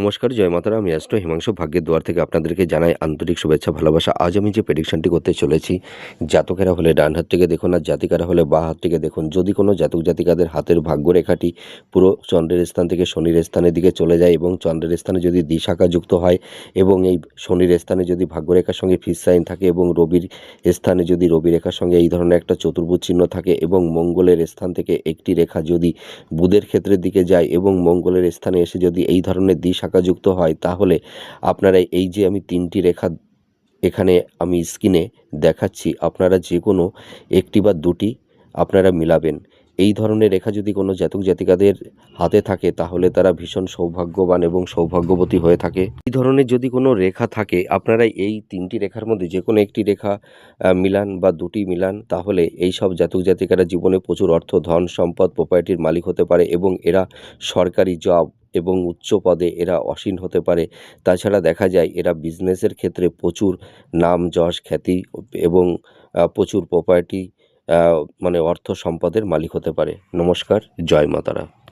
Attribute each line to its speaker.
Speaker 1: নমস্কার, জয় মাতারা। আমি অ্যাস্ট্রো হিমাংশু ভাগ্যের দুয়ার থেকে আপনাদেরকে জানাই আন্তরিক শুভেচ্ছা, ভালোবাসা। আজ আমি যে প্রেডিকশনটি করতে চলেছি, জাতকেরা হলে ডান হাত থেকে দেখুন আর জাতিকারা হলে বাঁ হাত থেকে দেখুন। যদি কোনো জাতক জাতিকাদের হাতের ভাগ্যরেখাটি পুরো চন্দ্রের স্থান থেকে শনির স্থানের দিকে চলে যায় এবং চন্দ্রের স্থানে যদি দ্বিশাখা যুক্ত হয় এবং এই শনির স্থানে যদি ভাগ্যরেখার সঙ্গে ফিস সাইন থাকে এবং রবির স্থানে যদি রবি রেখার সঙ্গে এই ধরনের একটা চতুর্ভুজ চিহ্ন থাকে এবং মঙ্গলের স্থান থেকে একটি রেখা যদি বুধের ক্ষেত্রের দিকে যায় এবং মঙ্গলের স্থানে এসে যদি এই ধরনের দ্বিশাখাযুক্ত হয়, তাহলে আপনারা এই যে আমি তিনটি রেখা এখানে আমি স্ক্রিনে দেখাচ্ছি, আপনারা যে কোনো একটি বা দুটি আপনারা মিলাবেন। এই ধরনের রেখা যদি কোনো জাতক জাতিকাদের হাতে থাকে তাহলে তারা ভীষণ সৌভাগ্যবান এবং সৌভাগ্যবতী হয়ে থাকে। এই ধরনের যদি কোনো রেখা থাকে, আপনারা এই তিনটি রেখার মধ্যে যে কোনো একটি রেখা মিলান বা দুটি মিলান, তাহলে এই সব জাতক জাতিকারা জীবনে প্রচুর অর্থ, ধন, সম্পদ, প্রপার্টির মালিক হতে পারে এবং এরা সরকারি জব এবং উচ্চ পদে এরা আসীন হতে পারে। তাছাড়া দেখা যায় এরা বিজনেসের ক্ষেত্রে প্রচুর নাম, যশ, খ্যাতি এবং প্রচুর প্রপার্টি মানে অর্থ সম্পদের মালিক হতে পারে। নমস্কার, জয় মাতারা।